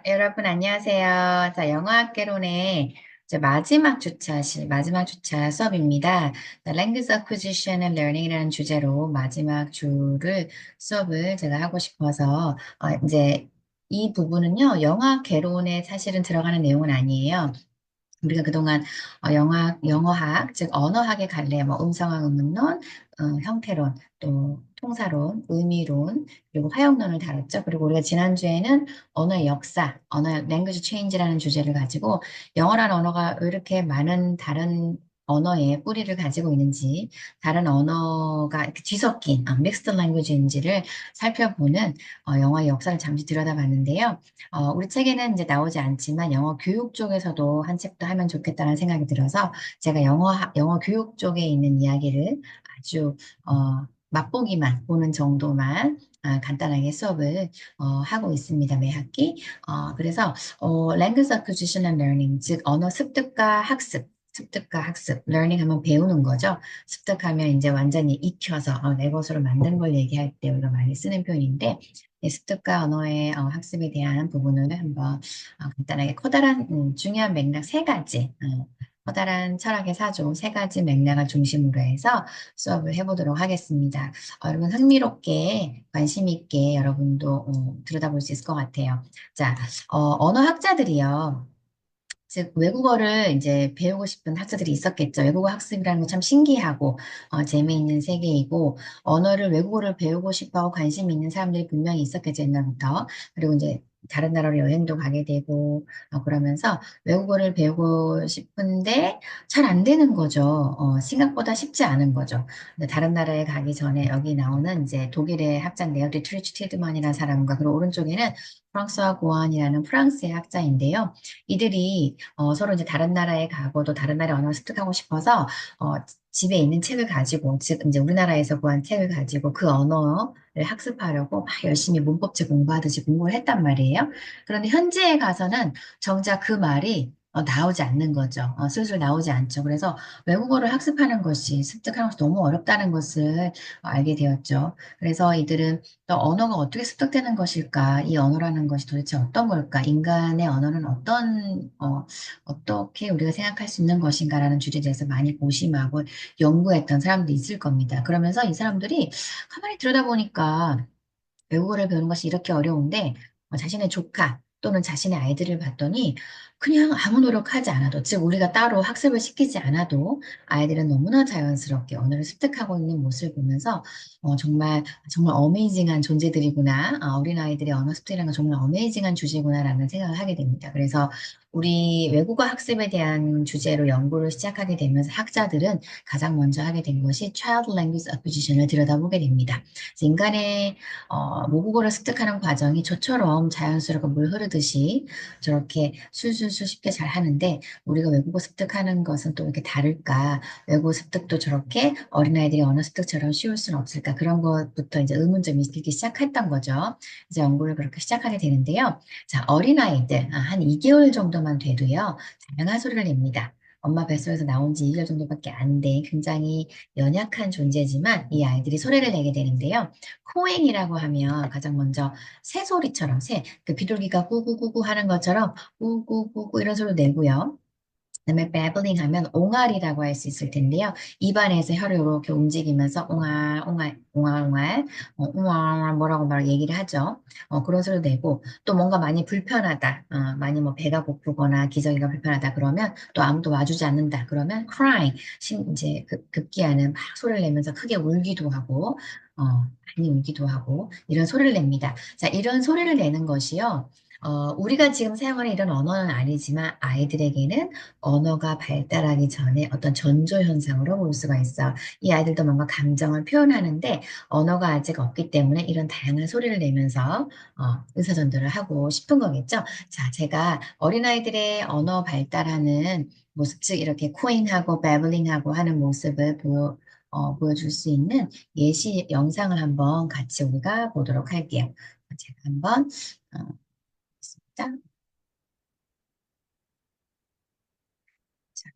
여러분 안녕하세요. 자, 영어학개론의 이제 마지막 주차 수업입니다. Language Acquisition and Learning이라는 주제로 마지막 주를 수업을 제가 하고 싶어서 이제 이 부분은요, 영어학개론에 사실은 들어가는 내용은 아니에요. 우리가 그동안 영어학, 즉 언어학의 갈래, 뭐 음성학, 의문론, 형태론, 또 통사론, 의미론, 그리고 화형론을 다뤘죠. 그리고 우리가 지난주에는 언어의 역사, language change라는 주제를 가지고 영어라는 언어가 왜 이렇게 많은 다른 언어의 뿌리를 가지고 있는지, 다른 언어가 이렇게 뒤섞인 믹스드 랭귀지인지를 살펴보는 영어의 역사를 잠시 들여다봤는데요. 우리 책에는 이제 나오지 않지만 영어 교육 쪽에서도 한 책도 하면 좋겠다는 생각이 들어서 제가 영어 교육 쪽에 있는 이야기를 아주, 맛보기만 보는 정도만 간단하게 수업을 하고 있습니다. 매 학기. 그래서 Language Acquisition and Learning, 즉 언어 습득과 학습. 습득과 학습, learning 하면 배우는 거죠. 습득하면 이제 완전히 익혀서 내 것으로 만드는 걸 얘기할 때 우리가 많이 쓰는 표현인데 습득과 언어의 학습에 대한 부분을 한번 간단하게 커다란 중요한 맥락 세 가지, 커다란 철학의 사조 세 가지 맥락을 중심으로 해서 수업을 해보도록 하겠습니다. 여러분 흥미롭게 관심 있게 여러분도 들여다볼 수 있을 것 같아요. 자, 언어학자들이요. 즉 외국어를 이제 배우고 싶은 학자들이 있었겠죠. 외국어 학습이라는 거 참 신기하고 재미있는 세계이고 언어를 외국어를 배우고 싶어하고 관심 있는 사람들이 분명히 있었겠죠. 옛날부터. 그리고 이제 다른 나라로 여행도 가게 되고 그러면서 외국어를 배우고 싶은데 잘 안 되는 거죠. 생각보다 쉽지 않은 거죠. 근데 다른 나라에 가기 전에 여기 나오는 이제 독일의 학자인데요. 디트리치 티드만이라는 사람과 그리고 오른쪽에는 프랑스와 고안이라는 프랑스의 학자인데요. 이들이 서로 이제 다른 나라에 가고 또 다른 나라의 언어를 습득하고 싶어서 집에 있는 책을 가지고 즉 이제 우리나라에서 구한 책을 가지고 그 언어를 학습하려고 막 열심히 문법책 공부하듯이 공부를 했단 말이에요. 그런데 현지에 가서는 정작 그 말이 나오지 않는 거죠. 슬슬 나오지 않죠. 그래서 외국어를 학습하는 것이 습득하는 것이 너무 어렵다는 것을 알게 되었죠. 그래서 이들은 또 언어가 어떻게 습득되는 것일까? 이 언어라는 것이 도대체 어떤 걸까? 인간의 언어는 어떻게 우리가 생각할 수 있는 것인가라는 주제에 대해서 많이 고심하고 연구했던 사람도 있을 겁니다. 그러면서 이 사람들이 가만히 들여다보니까 외국어를 배우는 것이 이렇게 어려운데 자신의 조카 또는 자신의 아이들을 봤더니 그냥 아무 노력하지 않아도 즉 우리가 따로 학습을 시키지 않아도 아이들은 너무나 자연스럽게 언어를 습득하고 있는 모습을 보면서 정말 정말 어메이징한 존재들이구나. 어린아이들의 언어 습득이라는 건 정말 어메이징한 주제구나라는 생각을 하게 됩니다. 그래서 우리 외국어 학습에 대한 주제로 연구를 시작하게 되면서 학자들은 가장 먼저 하게 된 것이 Child Language Acquisition을 들여다보게 됩니다. 그래서 인간의 모국어를 습득하는 과정이 저처럼 자연스럽게 물 흐르듯이 저렇게 술술술 쉽게 잘 하는데 우리가 외국어 습득하는 것은 또 이렇게 다를까? 외국어 습득도 저렇게 어린아이들이 언어 습득처럼 쉬울 수는 없을까? 그런 것부터 이제 의문점이 들기 시작했던 거죠. 이제 연구를 그렇게 시작하게 되는데요. 자, 어린아이들 한 2개월 정도만 돼도요. 다양한 소리를 냅니다. 엄마 뱃속에서 나온 지 2개월 정도밖에 안 돼. 굉장히 연약한 존재지만 이 아이들이 소리를 내게 되는데요. 코잉이라고 하면 가장 먼저 새소리처럼 그 비둘기가 꾸꾸꾸꾸 하는 것처럼 꾸꾸꾸꾸 이런 소리를 내고요. 그다음에 babbling 하면 옹알이라고 할 수 있을 텐데요. 입안에서 혀를 이렇게 움직이면서 옹알, 옹알, 옹알, 옹알, 옹알 뭐라고 말 얘기를 하죠. 그런 소리를 내고 또 뭔가 많이 불편하다, 많이 뭐 배가 고프거나 기저귀가 불편하다 그러면 또 아무도 와주지 않는다 그러면 crying, 이제 급기야는 막 소리를 내면서 크게 울기도 하고, 많이 울기도 하고 이런 소리를 냅니다. 자, 이런 소리를 내는 것이요. 우리가 지금 사용하는 이런 언어는 아니지만 아이들에게는 언어가 발달하기 전에 어떤 전조 현상으로 볼 수가 있어. 이 아이들도 뭔가 감정을 표현하는데 언어가 아직 없기 때문에 이런 다양한 소리를 내면서 의사전도를 하고 싶은 거겠죠. 자, 제가 어린아이들의 언어 발달하는 모습, 즉 이렇게 코인하고 배블링하고 하는 모습을 보여줄 수 있는 예시 영상을 한번 같이 우리가 보도록 할게요. 제가 한번 자, 자,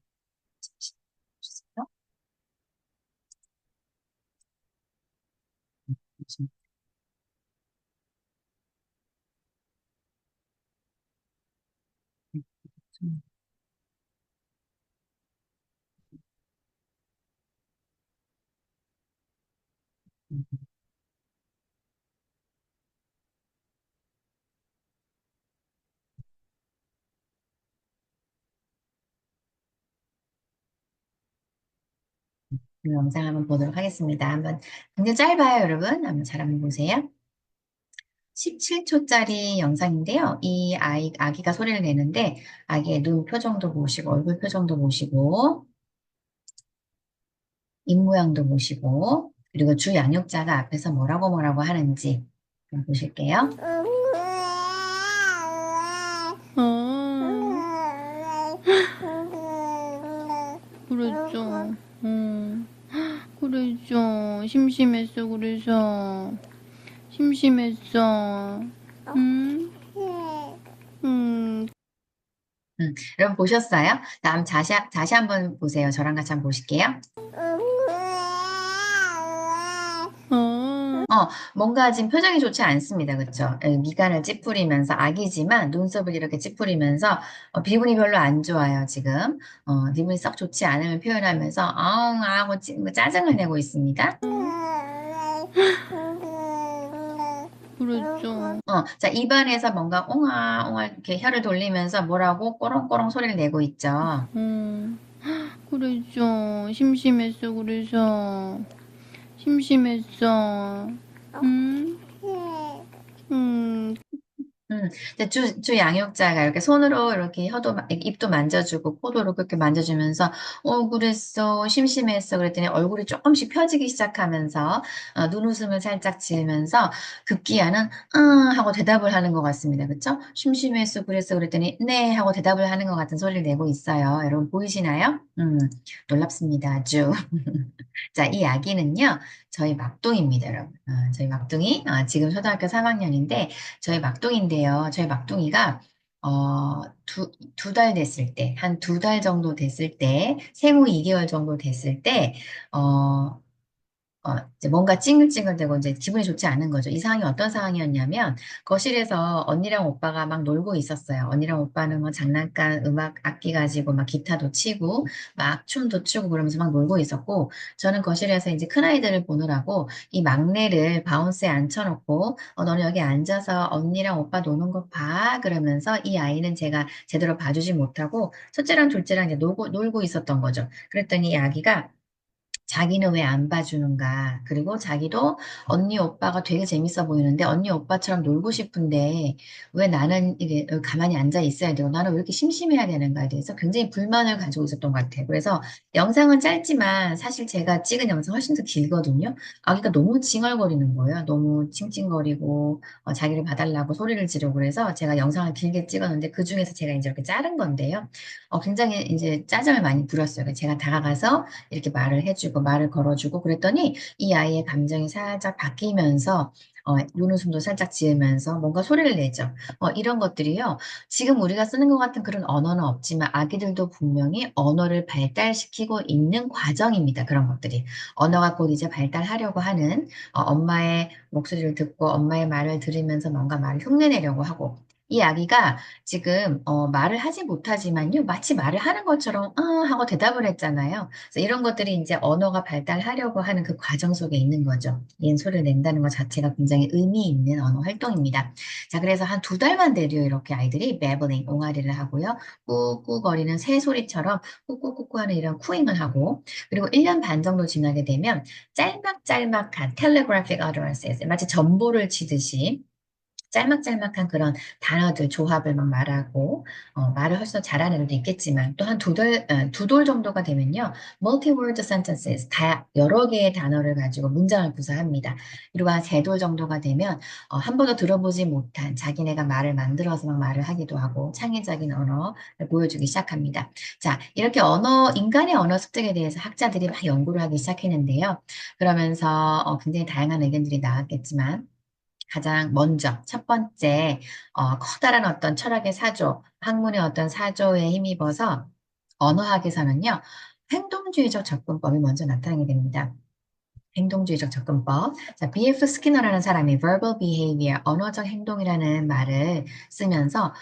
잠시만요. 음, 음, 이 영상 한번 보도록 하겠습니다. 한번 굉장히 짧아요, 여러분. 한번 잘 한번 보세요. 17초짜리 영상인데요. 이 아기가 소리를 내는데 아기의 눈 표정도 보시고 얼굴 표정도 보시고 입 모양도 보시고 그리고 주 양육자가 앞에서 뭐라고 뭐라고 하는지 한번 보실게요. 그랬죠. 그랬죠. 심심했어, 그래서. 심심했어. 응? 응. 여러분 보셨어요? 다음 다시 한번 보세요. 저랑 같이 한번 보실게요. 어, 뭔가 지금 표정이 좋지 않습니다. 그쵸? 미간을 찌푸리면서 아기지만 눈썹을 이렇게 찌푸리면서 기분이 별로 안 좋아요, 지금. 기분이 썩 좋지 않음을 표현하면서 아웅 하고 짜증을 내고 있습니다. 그랬죠. 자, 입안에서 뭔가 옹알옹알 이렇게 혀를 돌리면서 뭐라고 꼬롱꼬롱 소리를 내고 있죠. 어, 그랬죠. 심심했어, 그래서. 심심했어. 응? 응. 근데 주 양육자가 이렇게 손으로 이렇게 입도 만져주고 코도로 그렇게 만져주면서, 그랬어, 심심했어. 그랬더니 얼굴이 조금씩 펴지기 시작하면서, 눈웃음을 살짝 지으면서, 급기야는, 하고 대답을 하는 것 같습니다. 그쵸? 심심했어. 그랬어. 그랬더니, 네, 하고 대답을 하는 것 같은 소리를 내고 있어요. 여러분 보이시나요? 놀랍습니다. 아주. 자, 이 아기는요, 저희 막둥이입니다, 여러분. 저희 막둥이, 지금 초등학교 3학년인데, 저희 막둥이인데요. 저희 막둥이가 두 달 됐을 때, 한 두 달 정도 됐을 때, 생후 2개월 정도 됐을 때, 어, 이제 뭔가 찡글찡글대고 이제 기분이 좋지 않은 거죠. 이 상황이 어떤 상황이었냐면 거실에서 언니랑 오빠가 막 놀고 있었어요. 언니랑 오빠는 뭐 장난감 음악 악기 가지고 막 기타도 치고 막 춤도 추고 그러면서 막 놀고 있었고 저는 거실에서 이제 큰아이들을 보느라고 이 막내를 바운스에 앉혀놓고 너는 여기 앉아서 언니랑 오빠 노는 거 봐. 그러면서 이 아이는 제가 제대로 봐주지 못하고 첫째랑 둘째랑 이제 놀고 있었던 거죠. 그랬더니 이 아기가 자기는 왜 안 봐주는가? 그리고 자기도 언니 오빠가 되게 재밌어 보이는데 언니 오빠처럼 놀고 싶은데 왜 나는 이게 가만히 앉아 있어야 되고 나는 왜 이렇게 심심해야 되는가에 대해서 굉장히 불만을 가지고 있었던 것 같아요. 그래서 영상은 짧지만 사실 제가 찍은 영상 훨씬 더 길거든요. 아기가 너무 칭얼거리는 거예요. 너무 찡찡거리고 자기를 봐달라고 소리를 지르고 그래서 제가 영상을 길게 찍었는데 그 중에서 제가 이제 이렇게 자른 건데요. 굉장히 이제 짜증을 많이 부렸어요. 그래서 제가 다가가서 이렇게 말을 해주고 말을 걸어주고 그랬더니 이 아이의 감정이 살짝 바뀌면서 눈웃음도 살짝 지으면서 뭔가 소리를 내죠. 이런 것들이요. 지금 우리가 쓰는 것 같은 그런 언어는 없지만 아기들도 분명히 언어를 발달시키고 있는 과정입니다. 그런 것들이. 언어가 곧 이제 발달하려고 하는 엄마의 목소리를 듣고 엄마의 말을 들으면서 뭔가 말을 흉내내려고 하고 이 아기가 지금 말을 하지 못하지만요, 마치 말을 하는 것처럼 하고 대답을 했잖아요. 그래서 이런 것들이 이제 언어가 발달하려고 하는 그 과정 속에 있는 거죠. 이 소리를 낸다는 것 자체가 굉장히 의미 있는 언어 활동입니다. 자, 그래서 한 두 달만 돼도요, 이렇게 아이들이 babbling, 옹알이를 하고요, 꾹꾹거리는 새 소리처럼 꾹꾹꾹꾹 하는 이런 쿠잉을 하고, 그리고 1년 반 정도 지나게 되면 짤막짤막한 telegraphic utterances, 마치 전보를 치듯이 짤막짤막한 그런 단어들, 조합을 막 말하고, 말을 훨씬 더 잘하는 애들도 있겠지만, 또 한 두 돌 정도가 되면요, multi-word sentences, 여러 개의 단어를 가지고 문장을 구사합니다. 그리고 한 세 돌 정도가 되면, 한 번도 들어보지 못한 자기네가 말을 만들어서 막 말을 하기도 하고, 창의적인 언어를 보여주기 시작합니다. 자, 이렇게 인간의 언어 습득에 대해서 학자들이 막 연구를 하기 시작했는데요. 그러면서 굉장히 다양한 의견들이 나왔겠지만, 가장 먼저 첫 번째 커다란 어떤 철학의 사조, 학문의 어떤 사조에 힘입어서 언어학에서는요 행동주의적 접근법이 먼저 나타나게 됩니다. 행동주의적 접근법. 자, B.F. 스키너라는 사람이 verbal behavior, 언어적 행동이라는 말을 쓰면서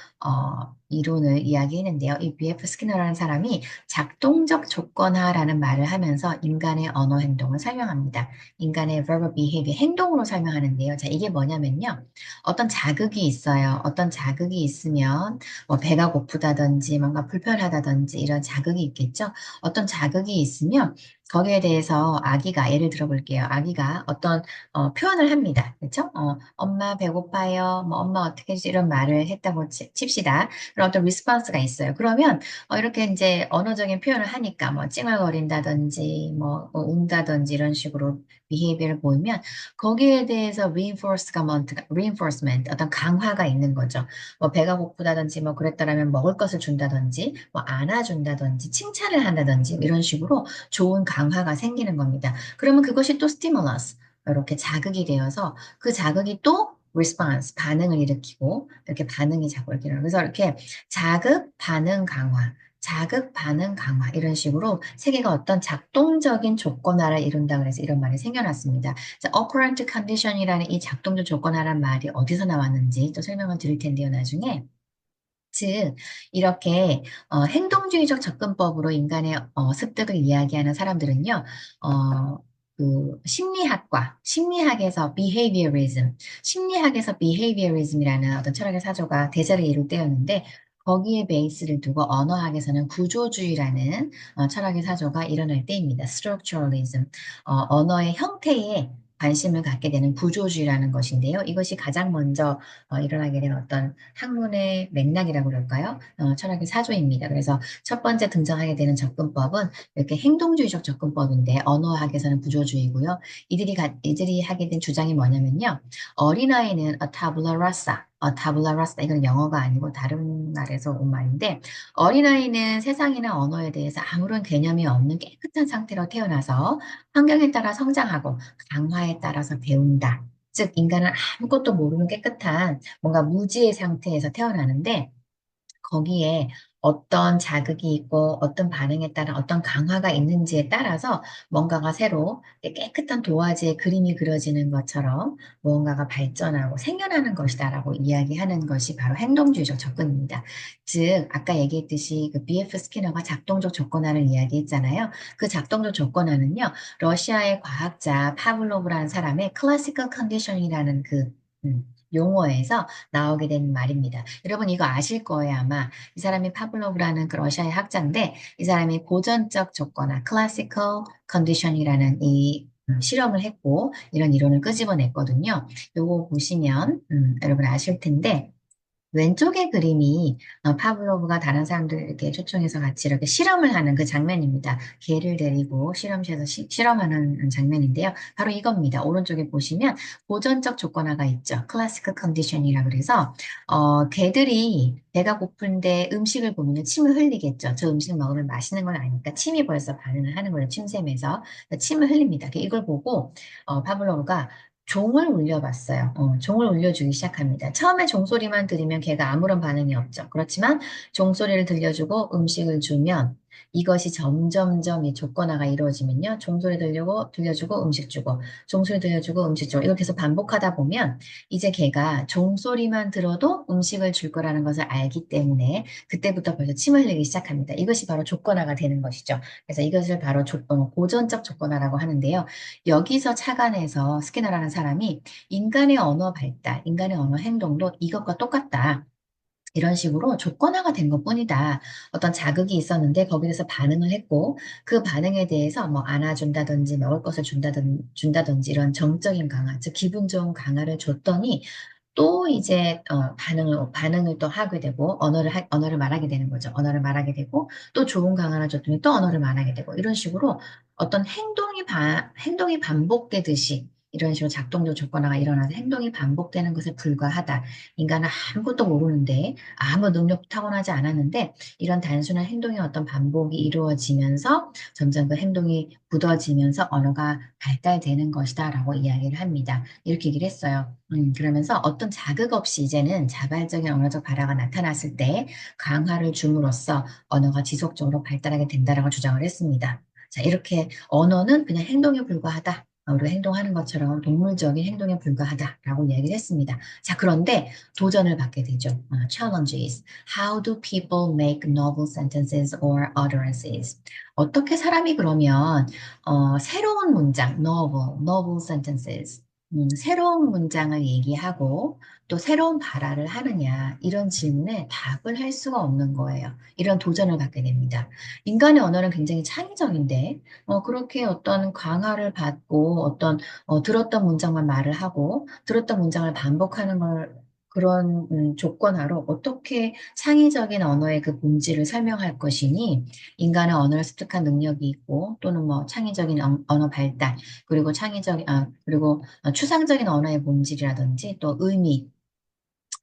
이론을 이야기했는데요. 이 BF 스키너라는 사람이 작동적 조건화라는 말을 하면서 인간의 언어 행동을 설명합니다. 인간의 verbal behavior, 행동으로 설명하는데요. 자, 이게 뭐냐면요. 어떤 자극이 있어요. 어떤 자극이 있으면 뭐 배가 고프다든지 뭔가 불편하다든지 이런 자극이 있겠죠. 어떤 자극이 있으면 거기에 대해서 아기가 예를 들어 볼게요. 아기가 어떤 표현을 합니다. 그렇죠? 엄마 배고파요. 뭐 엄마 어떻게 해주지? 이런 말을 했다고 칩시다. 그런 어떤 리스폰스가 있어요. 그러면 이렇게 이제 언어적인 표현을 하니까 뭐 찡얼거린다든지 뭐 운다든지 이런 식으로 비헤이비어를 보이면 거기에 대해서 reinforcement 어떤 강화가 있는 거죠. 뭐 배가 고프다든지 뭐 그랬다라면 먹을 것을 준다든지 뭐 안아준다든지 칭찬을 한다든지 이런 식으로 좋은 강화가 생기는 겁니다. 그러면 그것이 또 스티뮬러스 이렇게 자극이 되어서 그 자극이 또 response 반응을 일으키고 이렇게 반응이 자꾸 이렇게 일어나요. 그래서 이렇게 자극 반응 강화 자극 반응 강화 이런 식으로 세계가 어떤 작동적인 조건화를 이룬다 그래서 이런 말이 생겨났습니다. 자, operant condition이라는 이 작동적 조건화라는 말이 어디서 나왔는지 또 설명을 드릴 텐데요, 나중에. 즉, 이렇게 행동주의적 접근법으로 인간의 습득을 이야기하는 사람들은요, 심리학에서 behaviorism이라는 어떤 철학의 사조가 대세를 이룰 때였는데, 거기에 베이스를 두고 언어학에서는 구조주의라는 철학의 사조가 일어날 때입니다. structuralism, 언어의 형태에 관심을 갖게 되는 구조주의라는 것인데요. 이것이 가장 먼저 일어나게 된 어떤 학문의 맥락이라고 그럴까요? 철학의 사조입니다. 그래서 첫 번째 등장하게 되는 접근법은 이렇게 행동주의적 접근법인데 언어학에서는 구조주의고요. 이들이 하게 된 주장이 뭐냐면요. 어린아이는 tabula rasa, 이건 영어가 아니고 다른 나라에서 온 말인데 어린아이는 세상이나 언어에 대해서 아무런 개념이 없는 깨끗한 상태로 태어나서 환경에 따라 성장하고 강화에 따라서 배운다. 즉, 인간은 아무것도 모르는 깨끗한 뭔가 무지의 상태에서 태어나는데 거기에 어떤 자극이 있고 어떤 반응에 따라 어떤 강화가 있는지에 따라서 뭔가가 새로 깨끗한 도화지에 그림이 그려지는 것처럼 무언가가 발전하고 생겨나는 것이다라고 이야기하는 것이 바로 행동주의적 접근입니다. 즉, 아까 얘기했듯이 그 BF 스키너가 작동적 조건화를 이야기했잖아요. 그 작동적 조건화는요, 러시아의 과학자 파블로브라는 사람의 클래시컬 컨디션이라는 용어에서 나오게 된 말입니다. 여러분 이거 아실 거예요, 아마. 이 사람이 파블로브라는 그 러시아의 학자인데 이 사람이 고전적 조건화, classical condition이라는 이 실험을 했고 이런 이론을 끄집어냈거든요. 요거 보시면 여러분 아실 텐데 왼쪽의 그림이 파블로브가 다른 사람들 이렇게 초청해서 같이 이렇게 실험을 하는 그 장면입니다. 개를 데리고 실험실에서 실험하는 장면인데요. 바로 이겁니다. 오른쪽에 보시면 고전적 조건화가 있죠. 클래시컬 컨디션이라 그래서 개들이 배가 고픈데 음식을 보면 침을 흘리겠죠. 저 음식 먹으면 맛있는 걸 아니까 침이 벌써 반응을 하는 거예요. 침샘에서 침을 흘립니다. 이걸 보고 파블로브가 종을 울려봤어요. 종을 울려주기 시작합니다. 처음에 종소리만 들으면 걔가 아무런 반응이 없죠. 그렇지만 종소리를 들려주고 음식을 주면 이것이 점점점 이 조건화가 이루어지면요. 종소리 들려주고 음식 주고, 종소리 들려주고 음식 주고, 이걸 계속 반복하다 보면 이제 걔가 종소리만 들어도 음식을 줄 거라는 것을 알기 때문에 그때부터 벌써 침을 흘리기 시작합니다. 이것이 바로 조건화가 되는 것이죠. 그래서 이것을 바로 고전적 조건화라고 하는데요. 여기서 착안해서 스키너라는 사람이 인간의 언어 발달, 인간의 언어 행동도 이것과 똑같다. 이런 식으로 조건화가 된 것뿐이다. 어떤 자극이 있었는데 거기에서 반응을 했고 그 반응에 대해서 뭐 안아준다든지 먹을 것을 준다든지 이런 정적인 강화, 즉 기분 좋은 강화를 줬더니 또 이제 반응을 또 하게 되고 언어를 말하게 되는 거죠. 언어를 말하게 되고 또 좋은 강화를 줬더니 또 언어를 말하게 되고 이런 식으로 어떤 행동이 반복되듯이 이런 식으로 작동적 조건화가 일어나서 행동이 반복되는 것에 불과하다. 인간은 아무것도 모르는데 아무 능력도 타고나지 않았는데 이런 단순한 행동의 어떤 반복이 이루어지면서 점점 그 행동이 굳어지면서 언어가 발달되는 것이다라고 이야기를 합니다. 이렇게 얘기를 했어요. 그러면서 어떤 자극 없이 이제는 자발적인 언어적 발화가 나타났을 때 강화를 줌으로써 언어가 지속적으로 발달하게 된다라고 주장을 했습니다. 자, 이렇게 언어는 그냥 행동에 불과하다. 우리가 행동하는 것처럼 동물적인 행동에 불과하다라고 이야기를 했습니다. 자, 그런데 도전을 받게 되죠. Challenges. How do people make novel sentences or utterances? 어떻게 사람이 그러면 새로운 문장, novel sentences, 새로운 문장을 얘기하고 또 새로운 발화를 하느냐 이런 질문에 답을 할 수가 없는 거예요. 이런 도전을 받게 됩니다. 인간의 언어는 굉장히 창의적인데 그렇게 어떤 강화를 받고 어떤 들었던 문장만 말을 하고 들었던 문장을 반복하는 걸 그런 조건하로 어떻게 창의적인 언어의 그 본질을 설명할 것이니 인간은 언어를 습득한 능력이 있고 또는 뭐 창의적인 언어 발달 그리고 그리고 추상적인 언어의 본질이라든지 또 의미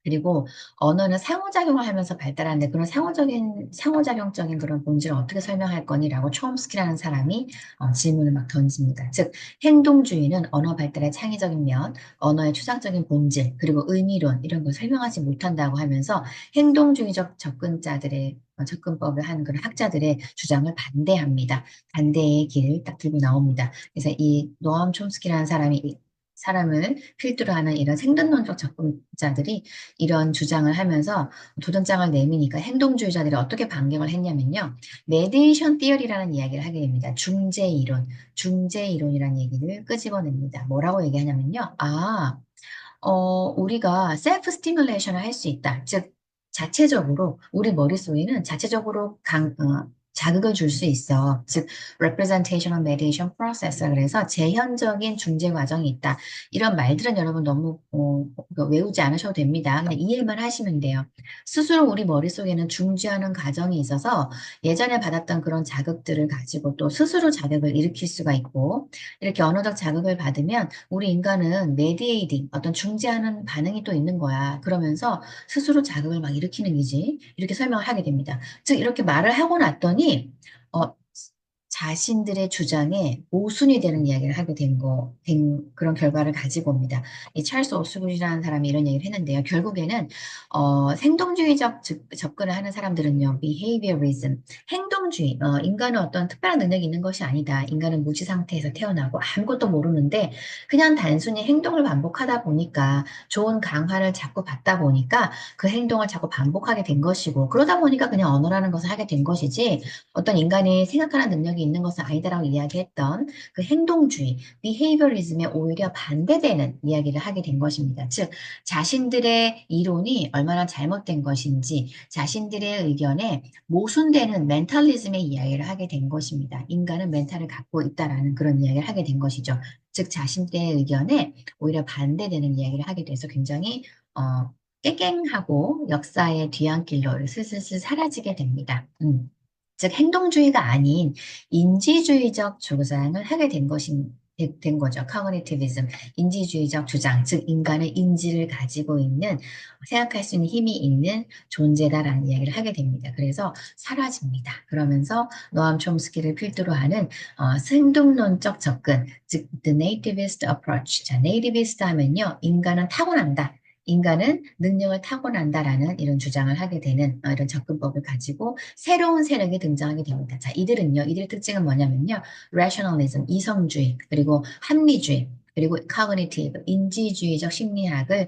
그리고 언어는 상호작용을 하면서 발달하는데 그런 상호작용적인 그런 본질을 어떻게 설명할 거니라고 촘스키라는 사람이 질문을 막 던집니다. 즉, 행동주의는 언어 발달의 창의적인 면, 언어의 추상적인 본질, 그리고 의미론 이런 걸 설명하지 못한다고 하면서 행동주의적 접근법을 하는 그런 학자들의 주장을 반대합니다. 반대의 길을 딱 들고 나옵니다. 그래서 이 노암 촘스키라는 사람을 필두로 하는 이런 생존론적 접근자들이 이런 주장을 하면서 도전장을 내미니까 행동주의자들이 어떻게 반격을 했냐면요. 메디에이션 티어리라는 이야기를 하게 됩니다. 중재이론이라는 얘기를 끄집어냅니다. 뭐라고 얘기하냐면요. 우리가 셀프 스티뮬레이션을 할 수 있다. 즉, 자체적으로, 우리 머릿속에는 자체적으로 자극을 줄 수 있어. 즉, representational mediation process. 그래서 재현적인 중재 과정이 있다. 이런 말들은 여러분 너무 외우지 않으셔도 됩니다. 그냥 이해만 하시면 돼요. 스스로 우리 머릿속에는 중재하는 과정이 있어서 예전에 받았던 그런 자극들을 가지고 또 스스로 자극을 일으킬 수가 있고 이렇게 언어적 자극을 받으면 우리 인간은 메디에이팅, 어떤 중재하는 반응이 또 있는 거야. 그러면서 스스로 자극을 막 일으키는 기지. 이렇게 설명을 하게 됩니다. 즉, 이렇게 말을 하고 났더니, 어, 자신들의 주장에 모순이 되는 이야기를 하게 된 그런 결과를 가지고 옵니다. 이 찰스 오스굿이라는 사람이 이런 얘기를 했는데요. 결국에는, 생동주의적 접근을 하는 사람들은요, behaviorism, 행동주의, 인간은 어떤 특별한 능력이 있는 것이 아니다. 인간은 무지 상태에서 태어나고 아무것도 모르는데 그냥 단순히 행동을 반복하다 보니까 좋은 강화를 자꾸 받다 보니까 그 행동을 자꾸 반복하게 된 것이고 그러다 보니까 그냥 언어라는 것을 하게 된 것이지 어떤 인간이 생각하는 능력이 있는 것은 아니다라고 이야기했던 그 행동주의, 비헤이버리즘에 오히려 반대되는 이야기를 하게 된 것입니다. 즉, 자신들의 이론이 얼마나 잘못된 것인지 자신들의 의견에 모순되는 멘탈리즘의 이야기를 하게 된 것입니다. 인간은 멘탈을 갖고 있다라는 그런 이야기를 하게 된 것이죠. 즉, 자신들의 의견에 오히려 반대되는 이야기를 하게 돼서 굉장히 깨갱하고 역사의 뒤안길로 슬슬슬 사라지게 됩니다. 즉 행동주의가 아닌 인지주의적 주장을 하게 된 거죠. 커그니티비즘, 인지주의적 주장, 즉 인간은 인지를 가지고 있는 생각할 수 있는 힘이 있는 존재다라는 이야기를 하게 됩니다. 그래서 사라집니다. 그러면서 노암 촘스키를 필두로 하는 생동론적 접근, 즉 the nativist approach. 자, nativist 하면요, 인간은 타고난다. 인간은 능력을 타고난다라는 이런 주장을 하게 되는 이런 접근법을 가지고 새로운 세력이 등장하게 됩니다. 자, 이들의 특징은 뭐냐면요. rationalism, 이성주의, 그리고 합리주의, 그리고 cognitive, 인지주의적 심리학을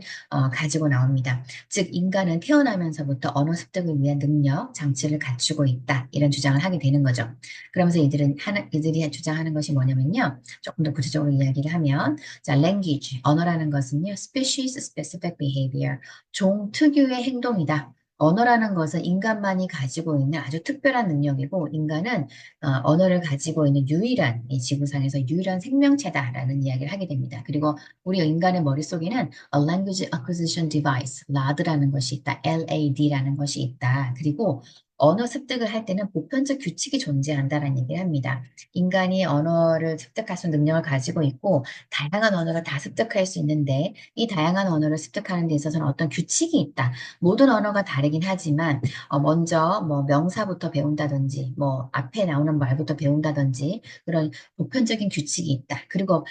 가지고 나옵니다. 즉, 인간은 태어나면서부터 언어 습득을 위한 능력, 장치를 갖추고 있다. 이런 주장을 하게 되는 거죠. 그러면서 이들이 주장하는 것이 뭐냐면요. 조금 더 구체적으로 이야기를 하면, 자, language, 언어라는 것은요, species specific behavior, 종 특유의 행동이다. 언어라는 것은 인간만이 가지고 있는 아주 특별한 능력이고 인간은 언어를 가지고 있는 이 지구상에서 유일한 생명체다라는 이야기를 하게 됩니다. 그리고 우리 인간의 머릿속에는 a language acquisition device, LAD라는 것이 있다. LAD라는 것이 있다. 그리고 언어 습득을 할 때는 보편적 규칙이 존재한다라는 얘기를 합니다. 인간이 언어를 습득할 수 있는 능력을 가지고 있고 다양한 언어를 다 습득할 수 있는데 이 다양한 언어를 습득하는 데 있어서는 어떤 규칙이 있다. 모든 언어가 다르긴 하지만 먼저 뭐 명사부터 배운다든지 뭐 앞에 나오는 말부터 배운다든지 그런 보편적인 규칙이 있다. 그리고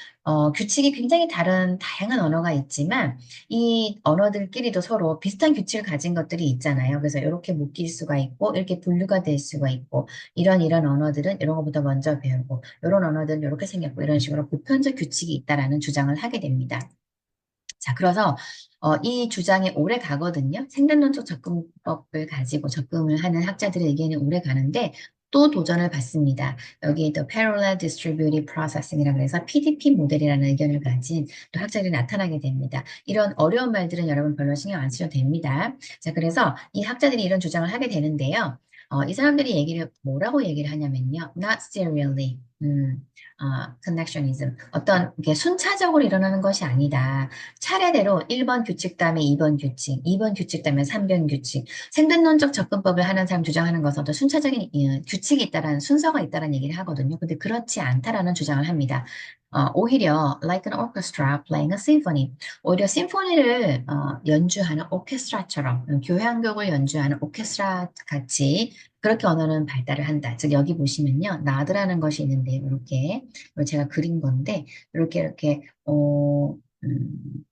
규칙이 굉장히 다양한 언어가 있지만 이 언어들끼리도 서로 비슷한 규칙을 가진 것들이 있잖아요. 그래서 이렇게 묶일 수가 있고 이렇게 분류가 될 수가 있고, 이런 언어들은 이런 것부터 먼저 배우고, 이런 언어들은 이렇게 생겼고, 이런 식으로 보편적 규칙이 있다라는 주장을 하게 됩니다. 자, 그래서 이 주장이 오래 가거든요. 생산론적 접근법을 가지고 접근을 하는 학자들의 의견이 오래 가는데 또 도전을 받습니다. 여기 또 Parallel Distributed Processing이라고 해서 PDP 모델이라는 의견을 가진 또 학자들이 나타나게 됩니다. 이런 어려운 말들은 여러분 별로 신경 안 쓰셔도 됩니다. 자, 그래서 이 학자들이 이런 주장을 하게 되는데요. 이 사람들이 뭐라고 얘기를 하냐면요. Not serially. connectionism. 어떤 이게 순차적으로 일어나는 것이 아니다. 차례대로 1번 규칙 다음에 2번 규칙, 2번 규칙 다음에 3번 규칙. 생존론적 접근법을 하는 사람 주장하는 것은 어떤 순차적인 규칙이 있다라는 순서가 있다라는 얘기를 하거든요. 근데 그렇지 않다라는 주장을 합니다. 오히려 like an orchestra playing a symphony. 오히려 심포니를 연주하는 오케스트라처럼 교향곡을 연주하는 오케스트라 같이 그렇게 언어는 발달을 한다. 즉 여기 보시면요. 나드라는 것이 있는데 이렇게 제가 그린 건데 이렇게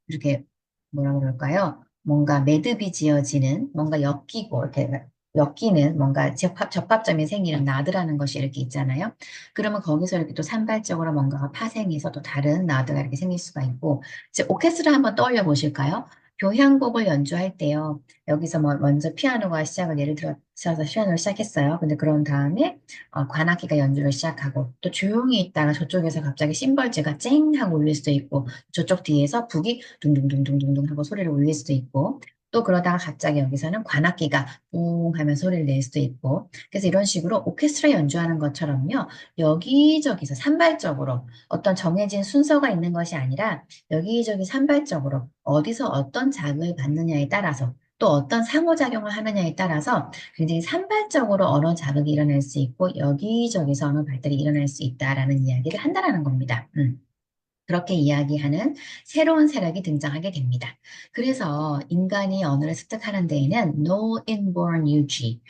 이렇게 뭐라 그럴까요? 뭔가 매듭이 지어지는 뭔가 엮이고 이렇게 엮이는 뭔가 접합점이 생기는 나드라는 것이 이렇게 있잖아요. 그러면 거기서 이렇게 또 산발적으로 뭔가가 파생해서 또 다른 나드가 이렇게 생길 수가 있고 이제 오케스트라 한번 떠올려 보실까요? 교향곡을 연주할 때요. 여기서 뭐 먼저 피아노가 시작을 예를 들어서 피아노를 시작했어요. 근데 그런 다음에 관악기가 연주를 시작하고 또 조용히 있다가 저쪽에서 갑자기 심벌즈가 쨍 하고 울릴 수도 있고 저쪽 뒤에서 북이 둥둥둥둥둥둥 하고 소리를 울릴 수도 있고 또 그러다가 갑자기 여기서는 관악기가 뿡 하면 소리를 낼 수도 있고 그래서 이런 식으로 오케스트라 연주하는 것처럼요 여기저기서 산발적으로 어떤 정해진 순서가 있는 것이 아니라 여기저기 산발적으로 어디서 어떤 자극을 받느냐에 따라서 또 어떤 상호작용을 하느냐에 따라서 굉장히 산발적으로 언어 자극이 일어날 수 있고 여기저기서 언어 발달이 일어날 수 있다라는 이야기를 한다라는 겁니다. 그렇게 이야기하는 새로운 세력이 등장하게 됩니다. 그래서 인간이 언어를 습득하는 데에는 no inborn 유지,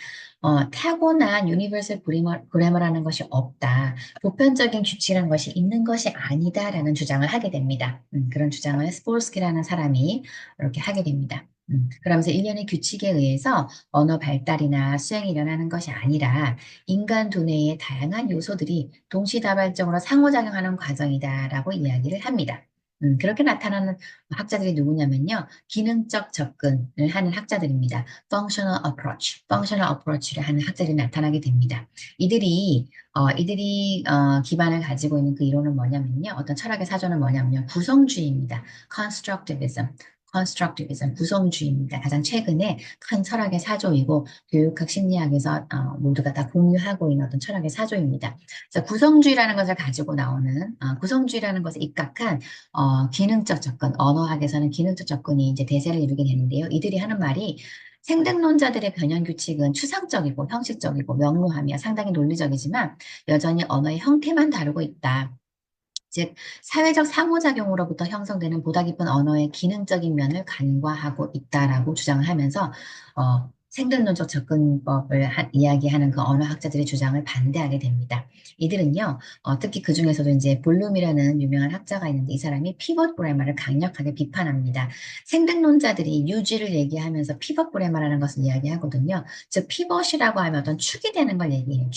타고난 유니버설 그래머라는 것이 없다. 보편적인 규칙이라는 것이 있는 것이 아니다라는 주장을 하게 됩니다. 그런 주장을 스폴스키라는 사람이 이렇게 하게 됩니다. 그러면서 일련의 규칙에 의해서 언어 발달이나 수행이 일어나는 것이 아니라 인간 두뇌의 다양한 요소들이 동시다발적으로 상호작용하는 과정이다라고 이야기를 합니다. 그렇게 나타나는 학자들이 누구냐면요. 기능적 접근을 하는 학자들입니다. functional approach를 하는 학자들이 나타나게 됩니다. 이들이 기반을 가지고 있는 그 이론은 뭐냐면요. 어떤 철학의 사전은 뭐냐면요. 구성주의입니다. constructivism, 구성주의입니다. 가장 최근에 큰 철학의 사조이고 교육학 심리학에서 모두가 다 공유하고 있는 어떤 철학의 사조입니다. 그래서 구성주의라는 것을 가지고 나오는 구성주의라는 것에 입각한 기능적 접근, 언어학에서는 기능적 접근이 이제 대세를 이루게 되는데요. 이들이 하는 말이 생득론자들의 변형 규칙은 추상적이고 형식적이고 명료하며 상당히 논리적이지만 여전히 언어의 형태만 다루고 있다. 즉, 사회적 상호작용으로부터 형성되는 보다 깊은 언어의 기능적인 면을 간과하고 있다라고 주장을 하면서 생존론적 접근법을 이야기하는 그 언어학자들의 주장을 반대하게 됩니다. 이들은요, 특히 그 중에서도 이제 볼룸이라는 유명한 학자가 있는데 이 사람이 피벗 그래머를 강력하게 비판합니다. 생존론자들이 유지를 얘기하면서 피벗 그래머라는 것을 이야기하거든요. 즉, 피벗이라고 하면 어떤 축이 되는 걸 얘기해요.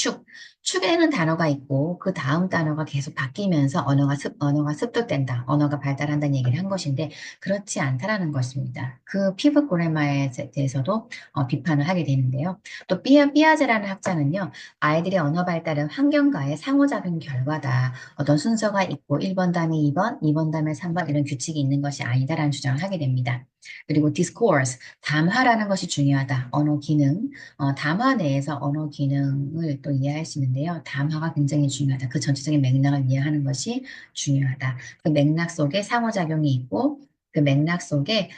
축에는 단어가 있고 그 다음 단어가 계속 바뀌면서 언어가 습득된다. 언어가 발달한다는 얘기를 한 것인데 그렇지 않다라는 것입니다. 그 피벗 그래머에 대해서도 비판을 하게 되는데요. 또 삐아제라는 학자는요. 아이들의 언어 발달은 환경과의 상호작용 결과다. 어떤 순서가 있고 1번 다음에 2번, 2번 다음에 3번 이런 규칙이 있는 것이 아니다라는 주장을 하게 됩니다. 그리고 discourse, 담화라는 것이 중요하다. 언어 기능, 담화 내에서 언어 기능을 또 이해할 수 있는데요. 담화가 굉장히 중요하다. 그 전체적인 맥락을 이해하는 것이 중요하다. 그 맥락 속에 상호작용이 있고 그 맥락 속에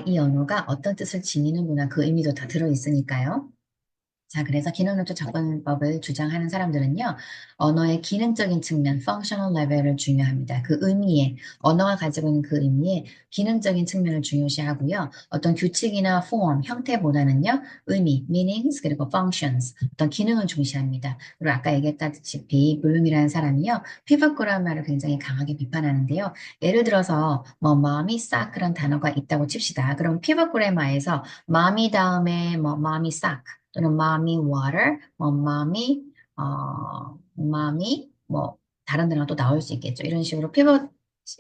이 언어가 어떤 뜻을 지니는구나 그 의미도 다 들어있으니까요. 자, 그래서 기능론적 접근법을 주장하는 사람들은요, 언어의 기능적인 측면, functional level을 중요합니다. 그 의미에, 언어가 가지고 있는 그 의미에 기능적인 측면을 중요시하고요. 어떤 규칙이나 form, 형태보다는요, 의미, meanings, 그리고 functions, 어떤 기능을 중시합니다. 그리고 아까 얘기했다시피, 블룸이라는 사람이요, 피벗 그라마를 굉장히 강하게 비판하는데요. 예를 들어서, mommy suck라는 단어가 있다고 칩시다. 그럼 피벗 그래마에서 mommy 다음에 mommy suck, 또는 mommy water, 뭐 mommy 뭐 다른 단어가 또 나올 수 있겠죠. 이런 식으로 피벗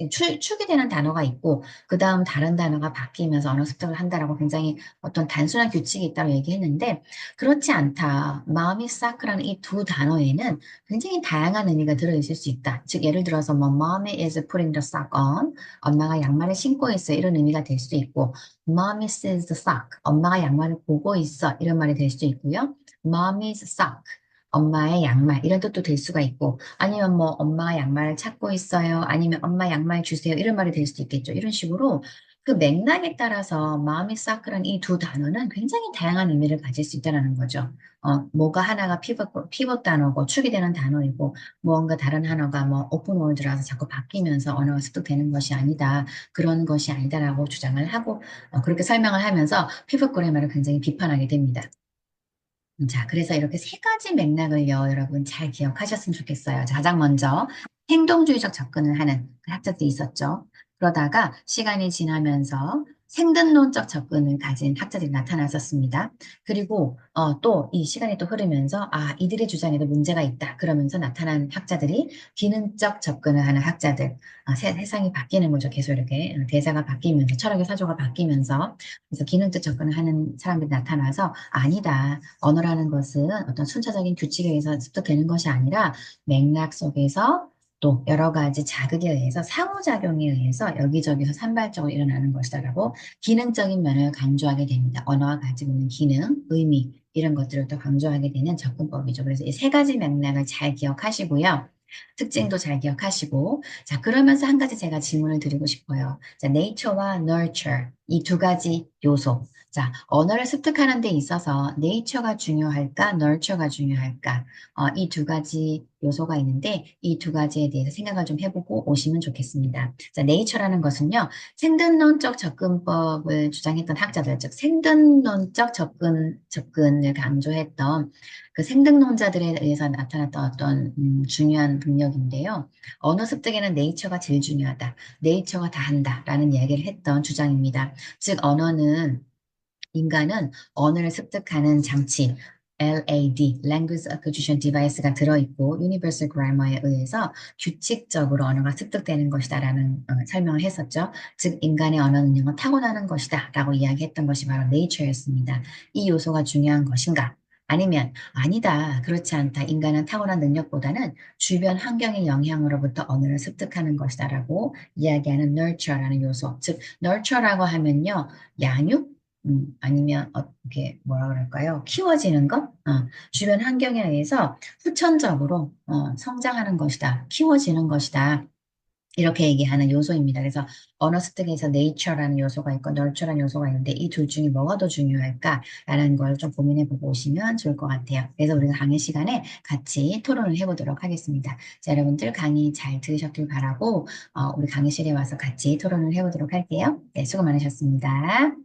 축이 되는 단어가 있고 그 다음 다른 단어가 바뀌면서 언어 습득을 한다라고 굉장히 어떤 단순한 규칙이 있다고 얘기했는데 그렇지 않다. 마음이 싹크라는 이 두 단어에는 굉장히 다양한 의미가 들어있을 수 있다. 즉 예를 들어서 뭐 mommy is putting the sock on. 엄마가 양말을 신고 있어. 이런 의미가 될 수도 있고 mommy sees the sock. 엄마가 양말을 보고 있어. 이런 말이 될 수도 있고요. mommy's sock. 엄마의 양말 이런 뜻도 될 수가 있고 아니면 뭐 엄마가 양말을 찾고 있어요. 아니면 엄마 양말 주세요. 이런 말이 될 수도 있겠죠. 이런 식으로 그 맥락에 따라서 마음이 사크란 이 두 단어는 굉장히 다양한 의미를 가질 수 있다는 거죠. 뭐가 하나가 피벗 단어고 축이 되는 단어이고 무언가 다른 하나가 뭐 오픈 월드라서 자꾸 바뀌면서 언어가 습득되는 것이 아니다. 그런 것이 아니다라고 주장을 하고 그렇게 설명을 하면서 피벗 그래머를 굉장히 비판하게 됩니다. 자, 그래서 이렇게 세 가지 맥락을요, 여러분 잘 기억하셨으면 좋겠어요. 자, 가장 먼저 행동주의적 접근을 하는 그 학자들이 있었죠. 그러다가 시간이 지나면서 생존론적 접근을 가진 학자들이 나타났었습니다. 그리고 또 이 시간이 또 흐르면서 이들의 주장에도 문제가 있다. 그러면서 나타난 학자들이 기능적 접근을 하는 학자들. 세상이 바뀌는 거죠. 계속 이렇게 대사가 바뀌면서 철학의 사조가 바뀌면서 그래서 기능적 접근을 하는 사람들이 나타나서 아니다. 언어라는 것은 어떤 순차적인 규칙에 의해서 습득되는 것이 아니라 맥락 속에서 또 여러 가지 자극에 의해서 상호작용에 의해서 여기저기서 산발적으로 일어나는 것이다라고 기능적인 면을 강조하게 됩니다. 언어가 가지고 있는 기능, 의미 이런 것들을 또 강조하게 되는 접근법이죠. 그래서 이 세 가지 맥락을 잘 기억하시고요. 특징도 잘 기억하시고 자 그러면서 한 가지 제가 질문을 드리고 싶어요. 자, nature와 nurture 이 두 가지 요소. 자, 언어를 습득하는 데 있어서 nature가 중요할까, nurture가 중요할까? 이 두 가지 요소가 있는데 이 두 가지에 대해서 생각을 좀 해보고 오시면 좋겠습니다. 자, nature라는 것은요, 생존론적 접근법을 주장했던 학자들, 즉 생존론적 접근을 강조했던 그 생존론자들에 의해서 나타났던 어떤 중요한 능력인데요. 언어 습득에는 네이처가 제일 중요하다. 네이처가 다 한다라는 이야기를 했던 주장입니다. 즉 언어는 인간은 언어를 습득하는 장치 LAD, Language Acquisition Device가 들어있고 Universal Grammar에 의해서 규칙적으로 언어가 습득되는 것이다라는 설명을 했었죠. 즉 인간의 언어 능력은 타고나는 것이다 라고 이야기했던 것이 바로 Nature였습니다. 이 요소가 중요한 것인가? 아니면 아니다. 그렇지 않다. 인간은 타고난 능력보다는 주변 환경의 영향으로부터 언어를 습득하는 것이다라고 이야기하는 nurture라는 요소. 즉 nurture라고 하면요. 양육? 아니면 어떻게 뭐라 그럴까요? 키워지는 것? 주변 환경에 의해서 후천적으로 성장하는 것이다. 키워지는 것이다. 이렇게 얘기하는 요소입니다. 그래서 언어 습득에서 nature라는 요소가 있고 nurture라는 요소가 있는데 이 둘 중에 뭐가 더 중요할까라는 걸 좀 고민해 보고 오시면 좋을 것 같아요. 그래서 우리가 강의 시간에 같이 토론을 해보도록 하겠습니다. 자, 여러분들 강의 잘 들으셨길 바라고 우리 강의실에 와서 같이 토론을 해보도록 할게요. 네, 수고 많으셨습니다.